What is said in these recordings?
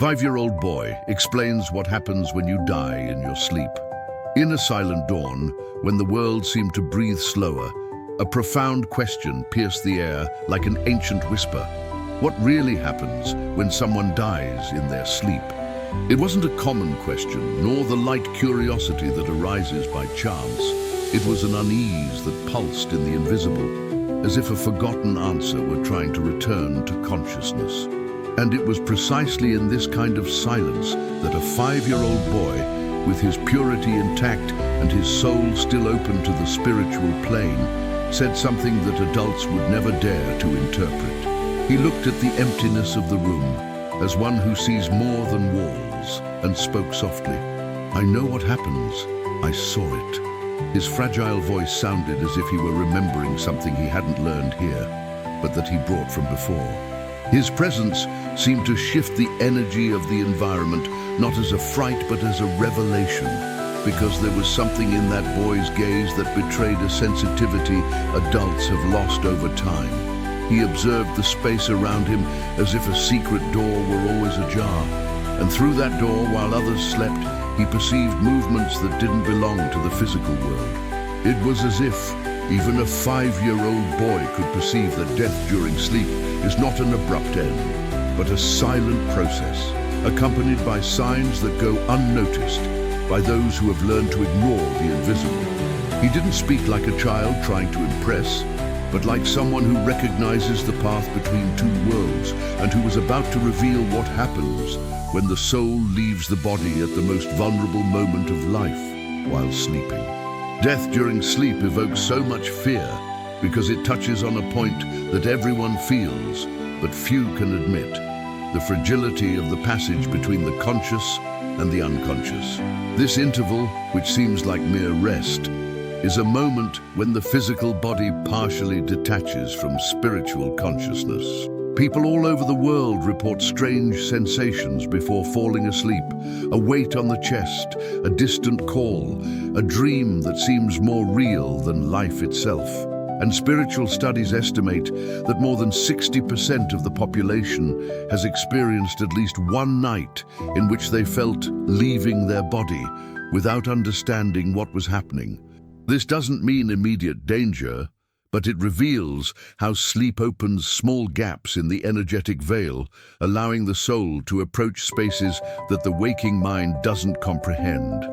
5-year-old boy explains what happens when you die in your sleep. In a silent dawn, when the world seemed to breathe slower, a profound question pierced the air like an ancient whisper. What really happens when someone dies in their sleep? It wasn't a common question, nor the light curiosity that arises by chance. It was an unease that pulsed in the invisible, as if a forgotten answer were trying to return to consciousness. And it was precisely in this kind of silence that a 5-year-old boy, with his purity intact and his soul still open to the spiritual plane, said something that adults would never dare to interpret. He looked at the emptiness of the room as one who sees more than walls and spoke softly. "I know what happens. I saw it." His fragile voice sounded as if he were remembering something he hadn't learned here, but that he brought from before. His presence seemed to shift the energy of the environment, not as a fright but as a revelation, because there was something in that boy's gaze that betrayed a sensitivity adults have lost over time. He observed the space around him as if a secret door were always ajar, and through that door, while others slept, he perceived movements that didn't belong to the physical world. It was as if even a 5-year-old boy could perceive that death during sleep is not an abrupt end, but a silent process, accompanied by signs that go unnoticed by those who have learned to ignore the invisible. He didn't speak like a child trying to impress, but like someone who recognizes the path between two worlds and who was about to reveal what happens when the soul leaves the body at the most vulnerable moment of life while sleeping. Death during sleep evokes so much fear because it touches on a point that everyone feels, but few can admit: the fragility of the passage between the conscious and the unconscious. This interval, which seems like mere rest, is a moment when the physical body partially detaches from spiritual consciousness. People all over the world report strange sensations before falling asleep: a weight on the chest, a distant call, a dream that seems more real than life itself. And spiritual studies estimate that more than 60% of the population has experienced at least one night in which they felt leaving their body without understanding what was happening. This doesn't mean immediate danger, but it reveals how sleep opens small gaps in the energetic veil, allowing the soul to approach spaces that the waking mind doesn't comprehend.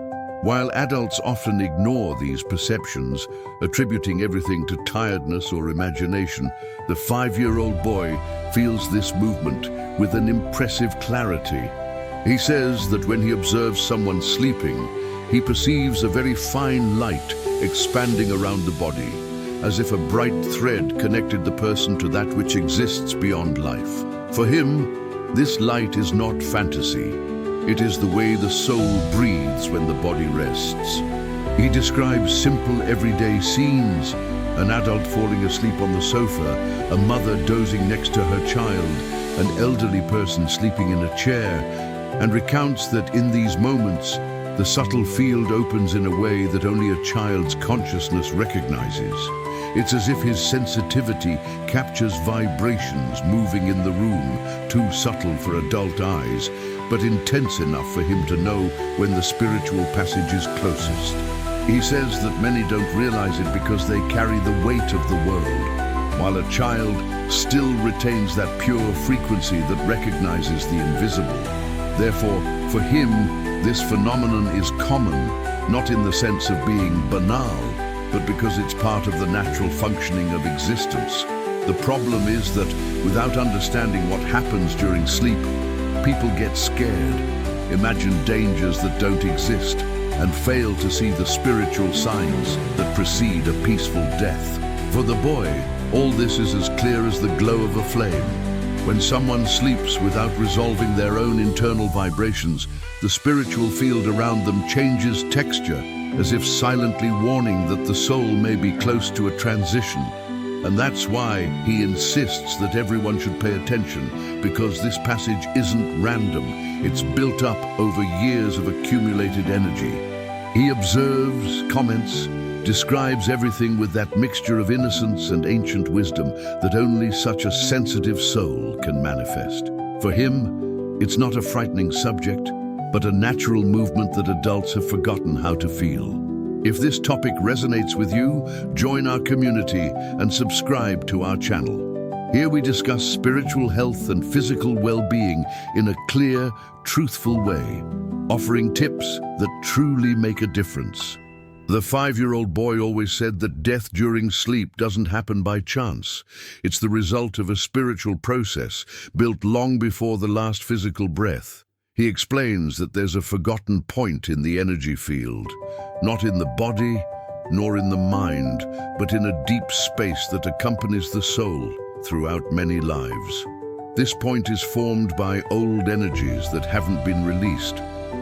While adults often ignore these perceptions, attributing everything to tiredness or imagination, the 5-year-old boy feels this movement with an impressive clarity. He says that when he observes someone sleeping, he perceives a very fine light expanding around the body, as if a bright thread connected the person to that which exists beyond life. For him, this light is not fantasy. It is the way the soul breathes when the body rests. He describes simple everyday scenes: an adult falling asleep on the sofa, a mother dozing next to her child, an elderly person sleeping in a chair, and recounts that in these moments, the subtle field opens in a way that only a child's consciousness recognizes. It's as if his sensitivity captures vibrations moving in the room, too subtle for adult eyes, but intense enough for him to know when the spiritual passage is closest. He says that many don't realize it because they carry the weight of the world, while a child still retains that pure frequency that recognizes the invisible. Therefore, for him, this phenomenon is common, not in the sense of being banal, but because it's part of the natural functioning of existence. The problem is that, without understanding what happens during sleep, people get scared, imagine dangers that don't exist, and fail to see the spiritual signs that precede a peaceful death. For the boy, all this is as clear as the glow of a flame. When someone sleeps without resolving their own internal vibrations, the spiritual field around them changes texture, as if silently warning that the soul may be close to a transition. And that's why he insists that everyone should pay attention, because this passage isn't random. It's built up over years of accumulated energy. He observes, comments, describes everything with that mixture of innocence and ancient wisdom that only such a sensitive soul can manifest. For him, It's not a frightening subject, but a natural movement that adults have forgotten how to feel. If this topic resonates with you, join our community and subscribe to our channel. Here we discuss spiritual health and physical well-being in a clear, truthful way, offering tips that truly make a difference. The 5-year-old boy always said that death during sleep doesn't happen by chance. It's the result of a spiritual process built long before the last physical breath. He explains that there's a forgotten point in the energy field, not in the body, nor in the mind, but in a deep space that accompanies the soul throughout many lives. This point is formed by old energies that haven't been released,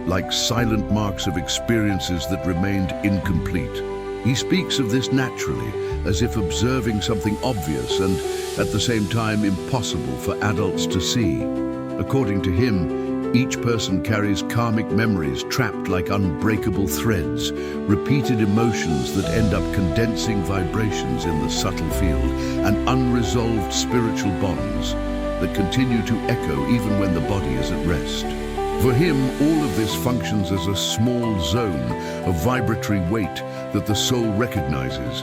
like silent marks of experiences that remained incomplete. He speaks of this naturally, as if observing something obvious and, at the same time, impossible for adults to see. According to him, each person carries karmic memories trapped like unbreakable threads, repeated emotions that end up condensing vibrations in the subtle field, and unresolved spiritual bonds that continue to echo even when the body is at rest. For him, all of this functions as a small zone of vibratory weight that the soul recognizes,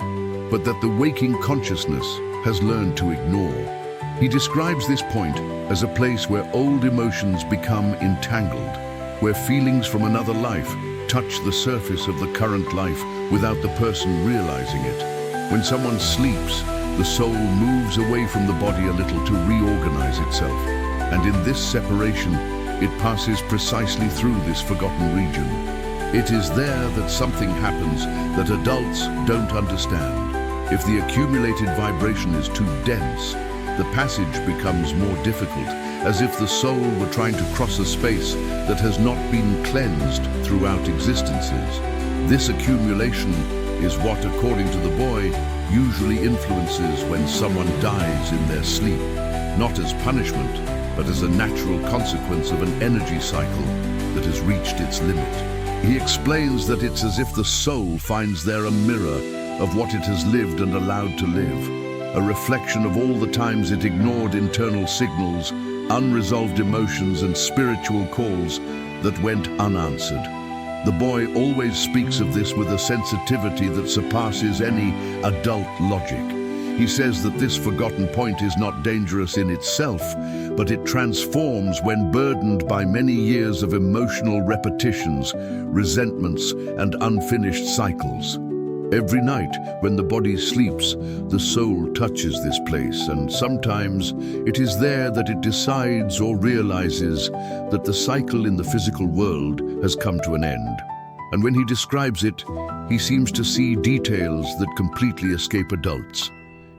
but that the waking consciousness has learned to ignore. He describes this point as a place where old emotions become entangled, where feelings from another life touch the surface of the current life without the person realizing it. When someone sleeps, the soul moves away from the body a little to reorganize itself, and in this separation, it passes precisely through this forgotten region. It is there that something happens that adults don't understand. If the accumulated vibration is too dense, the passage becomes more difficult, as if the soul were trying to cross a space that has not been cleansed throughout existences. This accumulation is what, according to the boy, usually influences when someone dies in their sleep, not as punishment, but as a natural consequence of an energy cycle that has reached its limit. He explains that it's as if the soul finds there a mirror of what it has lived and allowed to live, a reflection of all the times it ignored internal signals, unresolved emotions and spiritual calls that went unanswered. The boy always speaks of this with a sensitivity that surpasses any adult logic. He says that this forgotten point is not dangerous in itself, but it transforms when burdened by many years of emotional repetitions, resentments, and unfinished cycles. Every night, when the body sleeps, the soul touches this place, and sometimes it is there that it decides or realizes that the cycle in the physical world has come to an end. And when he describes it, he seems to see details that completely escape adults.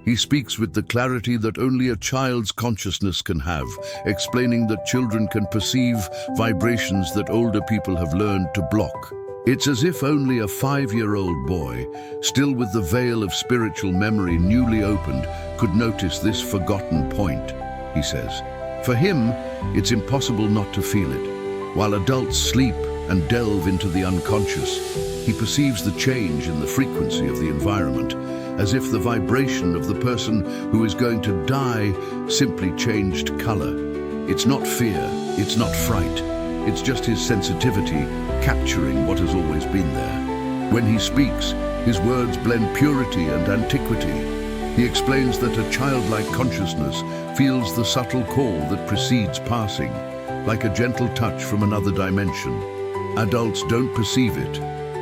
He speaks with the clarity that only a child's consciousness can have, explaining that children can perceive vibrations that older people have learned to block. It's as if only a 5-year-old boy, still with the veil of spiritual memory newly opened, could notice this forgotten point, he says. For him, it's impossible not to feel it. While adults sleep and delve into the unconscious, he perceives the change in the frequency of the environment, as if the vibration of the person who is going to die simply changed color. It's not fear, it's not fright. It's just his sensitivity capturing what has always been there. When he speaks, his words blend purity and antiquity. He explains that a childlike consciousness feels the subtle call that precedes passing, like a gentle touch from another dimension. Adults don't perceive it,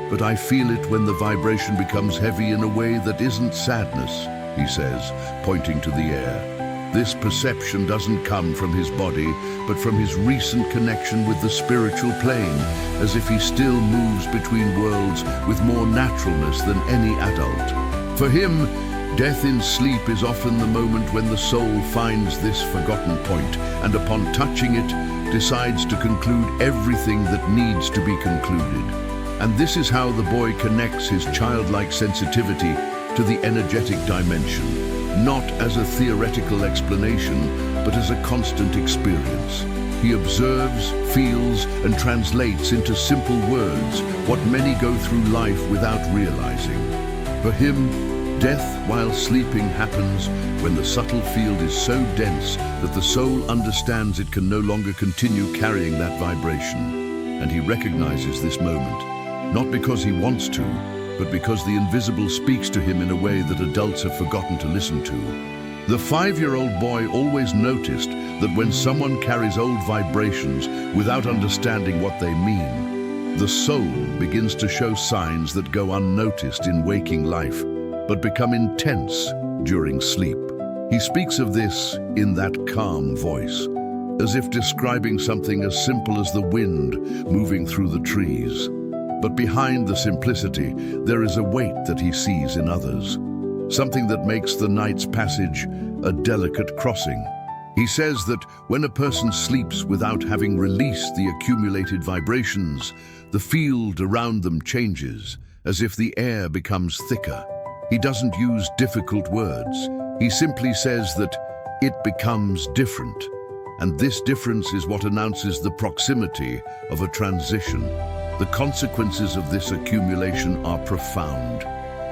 but I feel it when the vibration becomes heavy in a way that isn't sadness, he says, pointing to the air. This perception doesn't come from his body, but from his recent connection with the spiritual plane, as if he still moves between worlds with more naturalness than any adult. For him, death in sleep is often the moment when the soul finds this forgotten point, and upon touching it, decides to conclude everything that needs to be concluded. And this is how the boy connects his childlike sensitivity to the energetic dimension. Not as a theoretical explanation, but as a constant experience. He observes, feels, and translates into simple words what many go through life without realizing. For him, Death while sleeping happens when the subtle field is so dense that the soul understands it can no longer continue carrying that vibration. And he recognizes this moment, not because he wants to, but because the invisible speaks to him in a way that adults have forgotten to listen to. The 5-year-old boy always noticed that when someone carries old vibrations without understanding what they mean, the soul begins to show signs that go unnoticed in waking life, but become intense during sleep. He speaks of this in that calm voice, as if describing something as simple as the wind moving through the trees. But behind the simplicity, there is a weight that he sees in others, something that makes the night's passage a delicate crossing. He says that when a person sleeps without having released the accumulated vibrations, the field around them changes, as if the air becomes thicker. He doesn't use difficult words. He simply says that it becomes different. And this difference is what announces the proximity of a transition. The consequences of this accumulation are profound.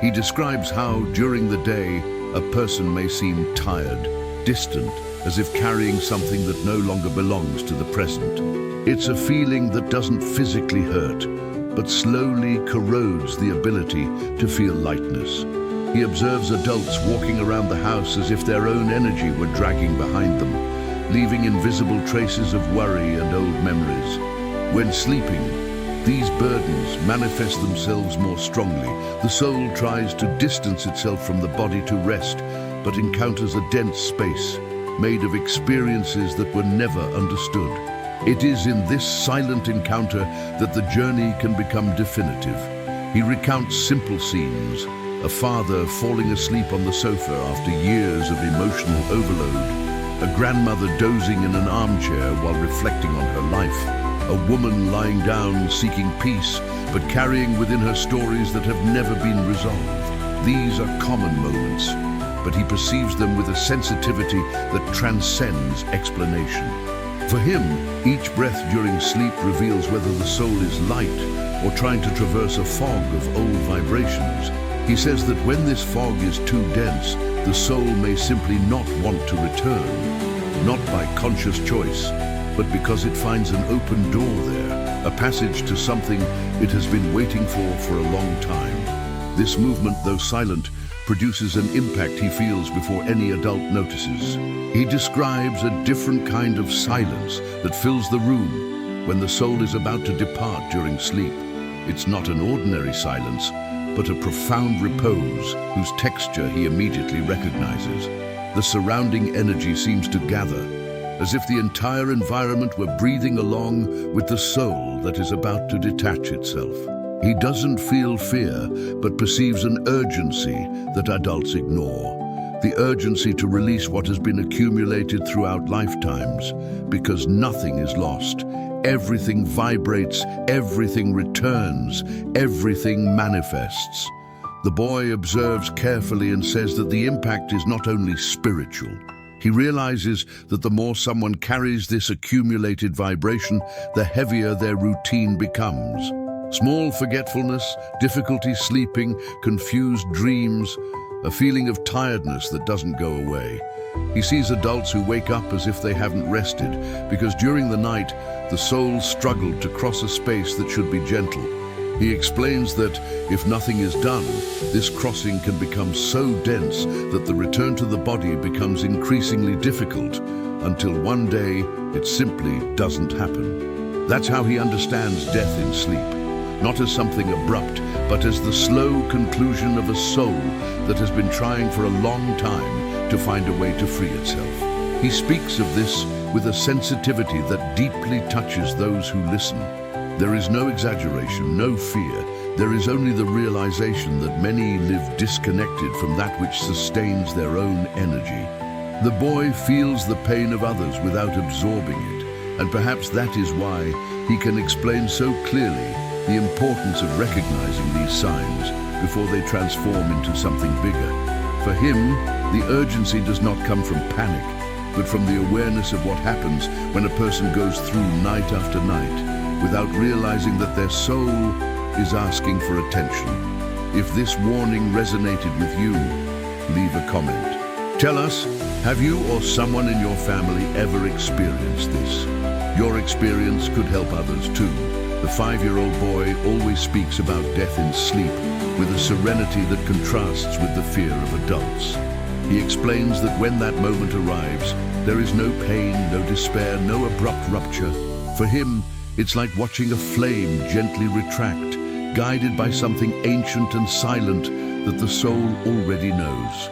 He describes how, during the day, a person may seem tired, distant, as if carrying something that no longer belongs to the present. It's a feeling that doesn't physically hurt, but slowly corrodes the ability to feel lightness. He observes adults walking around the house as if their own energy were dragging behind them, leaving invisible traces of worry and old memories. When sleeping, these burdens manifest themselves more strongly. The soul tries to distance itself from the body to rest, but encounters a dense space made of experiences that were never understood. It is in this silent encounter that the journey can become definitive. He recounts simple scenes: a father falling asleep on the sofa after years of emotional overload, a grandmother dozing in an armchair while reflecting on her life, a woman lying down seeking peace, but carrying within her stories that have never been resolved. These are common moments, but he perceives them with a sensitivity that transcends explanation. For him, each breath during sleep reveals whether the soul is light or trying to traverse a fog of old vibrations. He says that when this fog is too dense, the soul may simply not want to return, not by conscious choice, but because it finds an open door there, a passage to something it has been waiting for a long time. This movement, though silent, produces an impact he feels before any adult notices. He describes a different kind of silence that fills the room when the soul is about to depart during sleep. It's not an ordinary silence, but a profound repose whose texture he immediately recognizes. The surrounding energy seems to gather, as if the entire environment were breathing along with the soul that is about to detach itself. He doesn't feel fear, but perceives an urgency that adults ignore. The urgency to release what has been accumulated throughout lifetimes, because nothing is lost. Everything vibrates, everything returns, everything manifests. The boy observes carefully and says that the impact is not only spiritual. He realizes that the more someone carries this accumulated vibration, the heavier their routine becomes. Small forgetfulness, difficulty sleeping, confused dreams, a feeling of tiredness that doesn't go away. He sees adults who wake up as if they haven't rested, because during the night, the soul struggled to cross a space that should be gentle. He explains that if nothing is done, this crossing can become so dense that the return to the body becomes increasingly difficult, until one day it simply doesn't happen. That's how he understands death in sleep. Not as something abrupt, but as the slow conclusion of a soul that has been trying for a long time to find a way to free itself. He speaks of this with a sensitivity that deeply touches those who listen. There is no exaggeration, no fear. There is only the realization that many live disconnected from that which sustains their own energy. The boy feels the pain of others without absorbing it, and perhaps that is why he can explain so clearly the importance of recognizing these signs before they transform into something bigger. For him, the urgency does not come from panic, but from the awareness of what happens when a person goes through night after night without realizing that their soul is asking for attention. If this warning resonated with you, leave a comment. Tell us, have you or someone in your family ever experienced this? Your experience could help others too. The 5-year-old boy always speaks about death in sleep with a serenity that contrasts with the fear of adults. He explains that when that moment arrives, there is no pain, no despair, no abrupt rupture. For him, it's like watching a flame gently retract, guided by something ancient and silent that the soul already knows.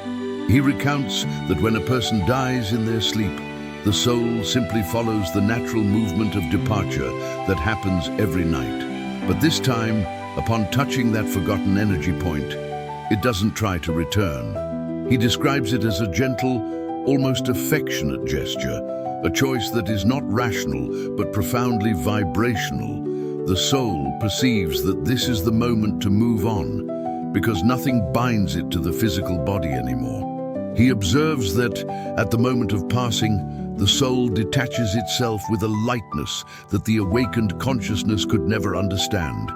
He recounts that when a person dies in their sleep, the soul simply follows the natural movement of departure that happens every night. But this time, upon touching that forgotten energy point, it doesn't try to return. He describes it as a gentle, almost affectionate gesture, a choice that is not rational but profoundly vibrational. The soul perceives that this is the moment to move on, because nothing binds it to the physical body anymore. He observes that, at the moment of passing, the soul detaches itself with a lightness that the awakened consciousness could never understand.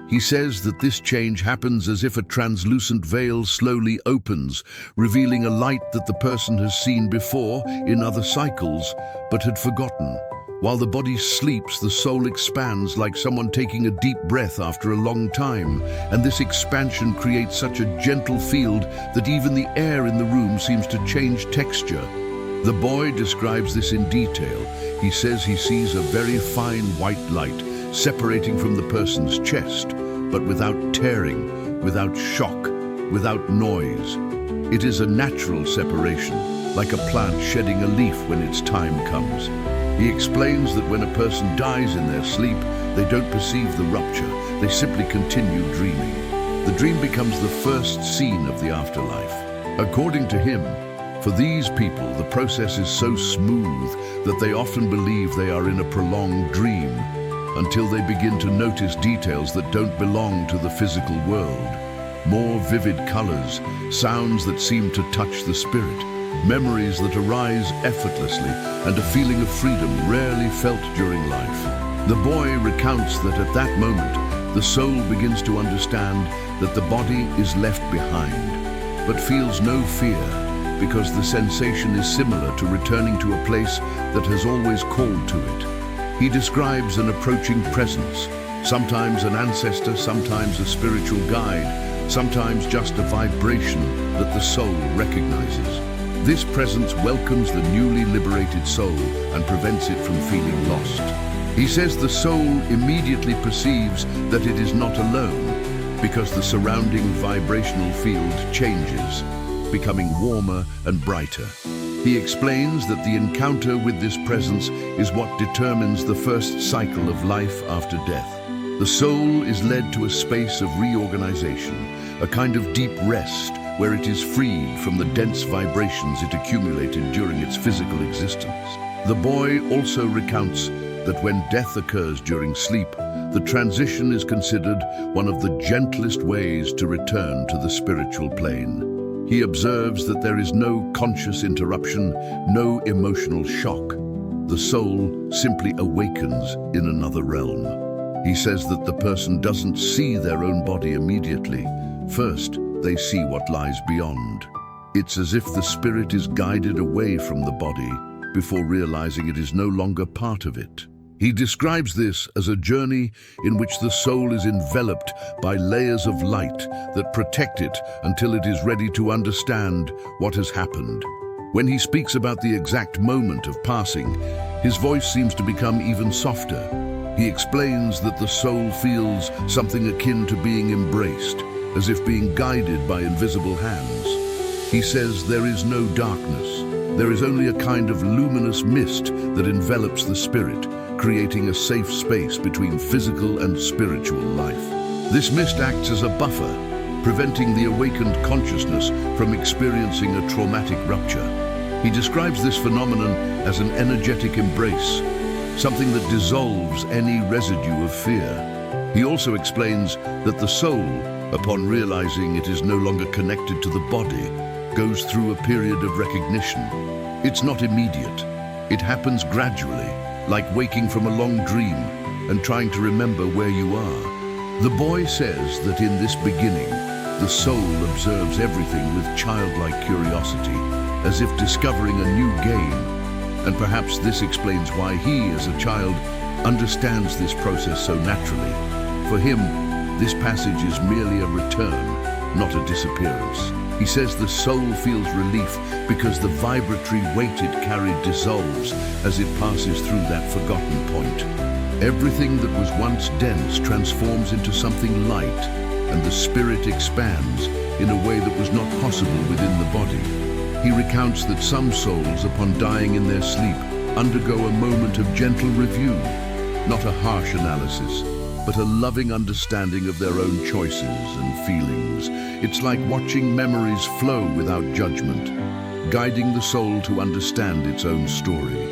He says that this change happens as if a translucent veil slowly opens, revealing a light that the person has seen before in other cycles, but had forgotten. While the body sleeps, the soul expands like someone taking a deep breath after a long time, and this expansion creates such a gentle field that even the air in the room seems to change texture. The boy describes this in detail. He says he sees a very fine white light separating from the person's chest, but without tearing, without shock, without noise. It is a natural separation, like a plant shedding a leaf when its time comes. He explains that when a person dies in their sleep, they don't perceive the rupture, they simply continue dreaming. The dream becomes the first scene of the afterlife. According to him, for these people, the process is so smooth that they often believe they are in a prolonged dream until they begin to notice details that don't belong to the physical world. More vivid colors, sounds that seem to touch the spirit, memories that arise effortlessly, and a feeling of freedom rarely felt during life. The boy recounts that at that moment, the soul begins to understand that the body is left behind, but feels no fear, because the sensation is similar to returning to a place that has always called to it. He describes an approaching presence, sometimes an ancestor, sometimes a spiritual guide, sometimes just a vibration that the soul recognizes. This presence welcomes the newly liberated soul and prevents it from feeling lost. He says the soul immediately perceives that it is not alone, because the surrounding vibrational field changes, becoming warmer and brighter. He explains that the encounter with this presence is what determines the first cycle of life after death. The soul is led to a space of reorganization, a kind of deep rest where it is freed from the dense vibrations it accumulated during its physical existence. The boy also recounts that when death occurs during sleep, the transition is considered one of the gentlest ways to return to the spiritual plane. He observes that there is no conscious interruption, no emotional shock. The soul simply awakens in another realm. He says that the person doesn't see their own body immediately. First, they see what lies beyond. It's as if the spirit is guided away from the body before realizing it is no longer part of it. He describes this as a journey in which the soul is enveloped by layers of light that protect it until it is ready to understand what has happened. When he speaks about the exact moment of passing, his voice seems to become even softer. He explains that the soul feels something akin to being embraced, as if being guided by invisible hands. He says there is no darkness. There is only a kind of luminous mist that envelops the spirit, creating a safe space between physical and spiritual life. This mist acts as a buffer, preventing the awakened consciousness from experiencing a traumatic rupture. He describes this phenomenon as an energetic embrace, something that dissolves any residue of fear. He also explains that the soul, upon realizing it is no longer connected to the body, goes through a period of recognition. It's not immediate. It happens gradually, like waking from a long dream and trying to remember where you are. The boy says that in this beginning, The soul observes everything with childlike curiosity, as if discovering a new game. And perhaps this explains why he, as a child, understands this process so naturally. For him, this passage is merely a return, not a disappearance. He says the soul feels relief because the vibratory weight it carried dissolves as it passes through that forgotten point. Everything that was once dense transforms into something light, and the spirit expands in a way that was not possible within the body. He recounts that some souls, upon dying in their sleep, undergo a moment of gentle review, not a harsh analysis, but a loving understanding of their own choices and feelings. It's like watching memories flow without judgment, guiding the soul to understand its own story.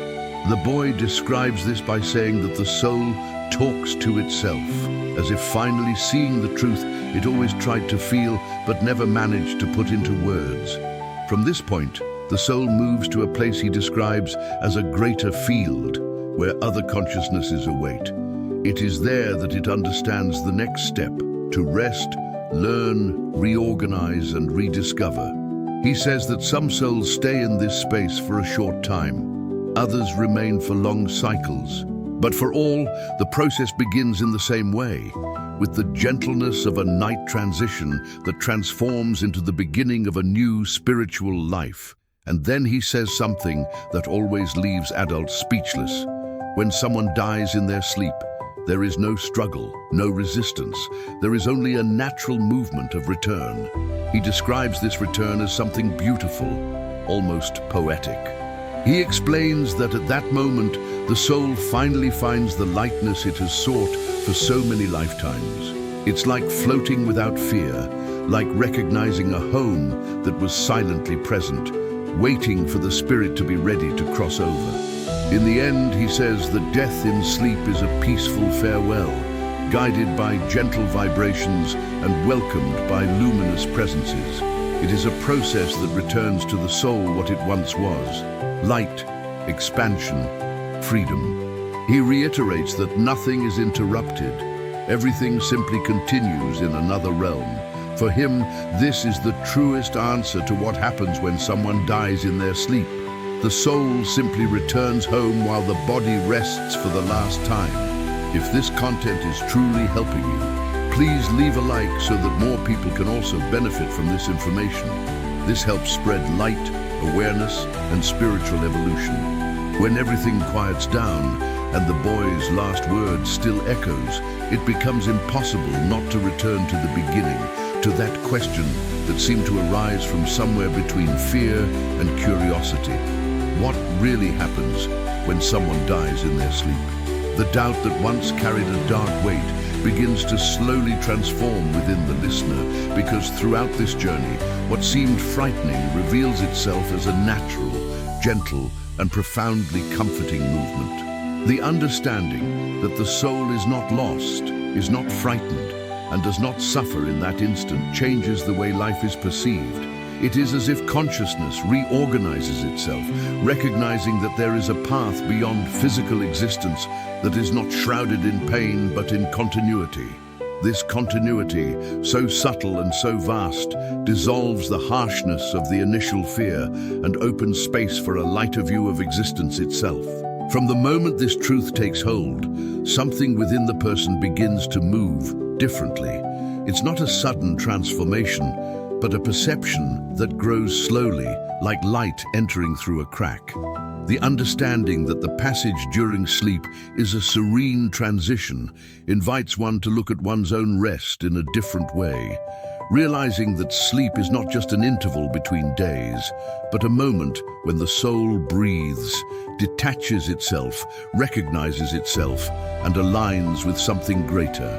The boy describes this by saying that the soul talks to itself, as if finally seeing the truth it always tried to feel but never managed to put into words. From this point, the soul moves to a place he describes as a greater field, where other consciousnesses await. It is there that it understands the next step, to rest, learn, reorganize, and rediscover. He says that some souls stay in this space for a short time. Others remain for long cycles. But for all, the process begins in the same way, with the gentleness of a night transition that transforms into the beginning of a new spiritual life. And then he says something that always leaves adults speechless. When someone dies in their sleep, there is no struggle, no resistance. There is only a natural movement of return. He describes this return as something beautiful, almost poetic. He explains that at that moment, the soul finally finds the lightness it has sought for so many lifetimes. It's like floating without fear, like recognizing a home that was silently present, waiting for the spirit to be ready to cross over. In the end, he says that death in sleep is a peaceful farewell, guided by gentle vibrations and welcomed by luminous presences. It is a process that returns to the soul what it once was: light, expansion, freedom. He reiterates that nothing is interrupted. Everything simply continues in another realm. For him, this is the truest answer to what happens when someone dies in their sleep. The soul simply returns home while the body rests for the last time. If this content is truly helping you, please leave a like so that more people can also benefit from this information. This helps spread light, awareness, and spiritual evolution. When everything quiets down and the boy's last word still echoes, it becomes impossible not to return to the beginning, to that question that seemed to arise from somewhere between fear and curiosity. What really happens when someone dies in their sleep? The doubt that once carried a dark weight begins to slowly transform within the listener, because throughout this journey, what seemed frightening reveals itself as a natural, gentle, and profoundly comforting movement. The understanding that the soul is not lost, is not frightened, and does not suffer in that instant changes the way life is perceived. It is as if consciousness reorganizes itself, recognizing that there is a path beyond physical existence that is not shrouded in pain but in continuity. This continuity, so subtle and so vast, dissolves the harshness of the initial fear and opens space for a lighter view of existence itself. From the moment this truth takes hold, something within the person begins to move differently. It's not a sudden transformation, but a perception that grows slowly, like light entering through a crack. The understanding that the passage during sleep is a serene transition invites one to look at one's own rest in a different way, realizing that sleep is not just an interval between days, but a moment when the soul breathes, detaches itself, recognizes itself, and aligns with something greater.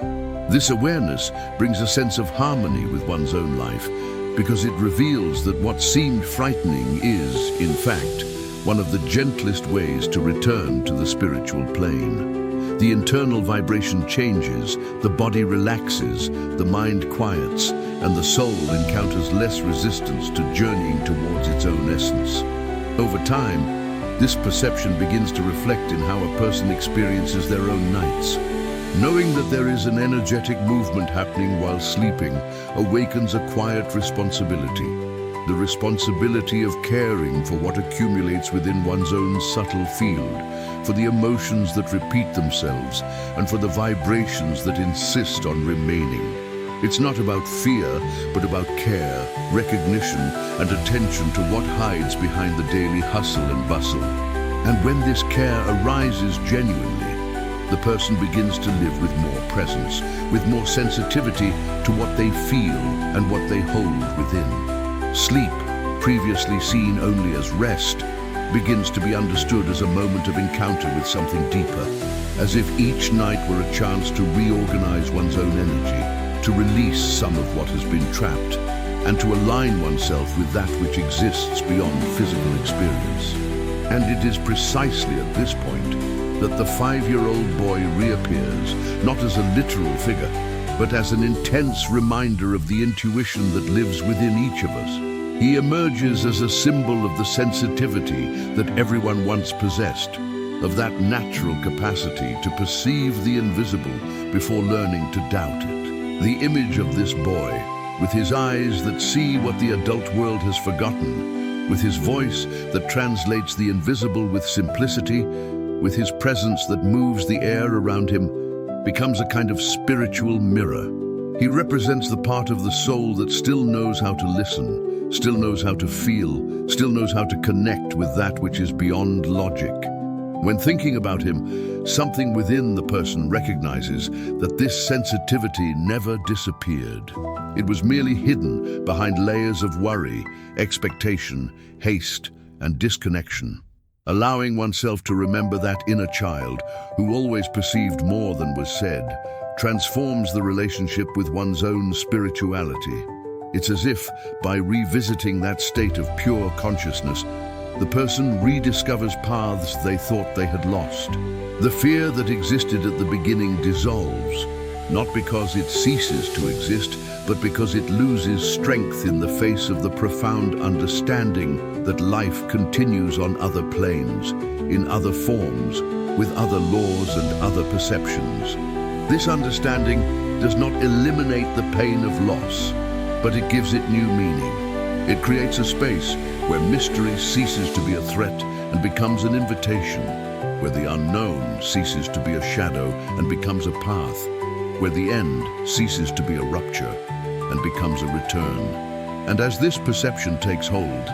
This awareness brings a sense of harmony with one's own life, because it reveals that what seemed frightening is, in fact, one of the gentlest ways to return to the spiritual plane. The internal vibration changes, the body relaxes, the mind quiets, and the soul encounters less resistance to journeying towards its own essence. Over time, this perception begins to reflect in how a person experiences their own nights. Knowing that there is an energetic movement happening while sleeping awakens a quiet responsibility. The responsibility of caring for what accumulates within one's own subtle field, for the emotions that repeat themselves, and for the vibrations that insist on remaining. It's not about fear, but about care, recognition, and attention to what hides behind the daily hustle and bustle. And when this care arises genuinely, the person begins to live with more presence, with more sensitivity to what they feel and what they hold within. Sleep, previously seen only as rest, begins to be understood as a moment of encounter with something deeper, as if each night were a chance to reorganize one's own energy, to release some of what has been trapped, and to align oneself with that which exists beyond physical experience. And it is precisely at this point that the 5-year-old boy reappears, not as a literal figure, but as an intense reminder of the intuition that lives within each of us. He emerges as a symbol of the sensitivity that everyone once possessed, of that natural capacity to perceive the invisible before learning to doubt it. The image of this boy, with his eyes that see what the adult world has forgotten, with his voice that translates the invisible with simplicity, with his presence that moves the air around him, becomes a kind of spiritual mirror. He represents the part of the soul that still knows how to listen, still knows how to feel, still knows how to connect with that which is beyond logic. When thinking about him, something within the person recognizes that this sensitivity never disappeared. It was merely hidden behind layers of worry, expectation, haste, and disconnection. Allowing oneself to remember that inner child, who always perceived more than was said, transforms the relationship with one's own spirituality. It's as if, by revisiting that state of pure consciousness, the person rediscovers paths they thought they had lost. The fear that existed at the beginning dissolves, not because it ceases to exist, but because it loses strength in the face of the profound understanding that life continues on other planes, in other forms, with other laws and other perceptions. This understanding does not eliminate the pain of loss, but it gives it new meaning. It creates a space where mystery ceases to be a threat and becomes an invitation, where the unknown ceases to be a shadow and becomes a path, where the end ceases to be a rupture and becomes a return. And as this perception takes hold,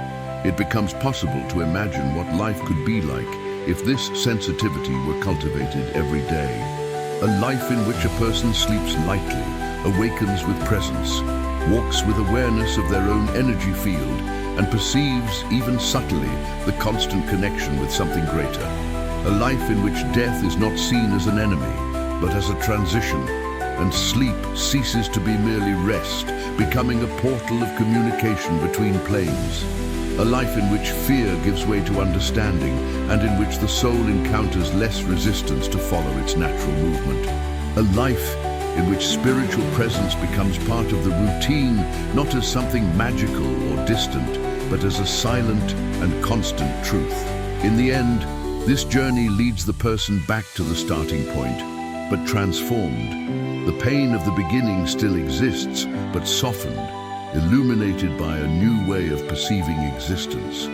it becomes possible to imagine what life could be like if this sensitivity were cultivated every day. A life in which a person sleeps lightly, awakens with presence, walks with awareness of their own energy field, and perceives, even subtly, the constant connection with something greater. A life in which death is not seen as an enemy, but as a transition, and sleep ceases to be merely rest, becoming a portal of communication between planes. A life in which fear gives way to understanding, and in which the soul encounters less resistance to follow its natural movement. A life in which spiritual presence becomes part of the routine, not as something magical or distant, but as a silent and constant truth. In the end, this journey leads the person back to the starting point, but transformed. The pain of the beginning still exists, but softened, illuminated by a new way of perceiving existence.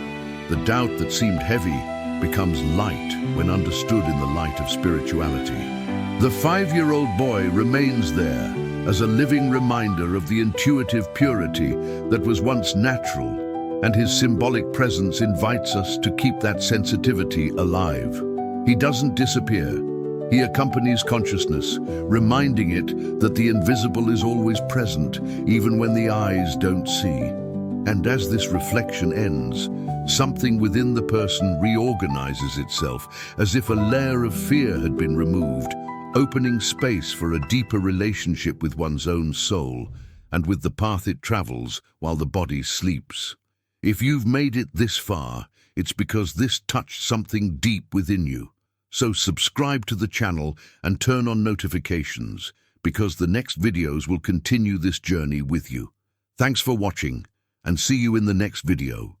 The doubt that seemed heavy becomes light when understood in the light of spirituality. The 5-year-old boy remains there as a living reminder of the intuitive purity that was once natural, and his symbolic presence invites us to keep that sensitivity alive. He doesn't disappear. He accompanies consciousness, reminding it that the invisible is always present, even when the eyes don't see. And as this reflection ends, something within the person reorganizes itself, as if a layer of fear had been removed, opening space for a deeper relationship with one's own soul and with the path it travels while the body sleeps. If you've made it this far, it's because this touched something deep within you. So subscribe to the channel and turn on notifications, because the next videos will continue this journey with you. Thanks for watching, and see you in the next video.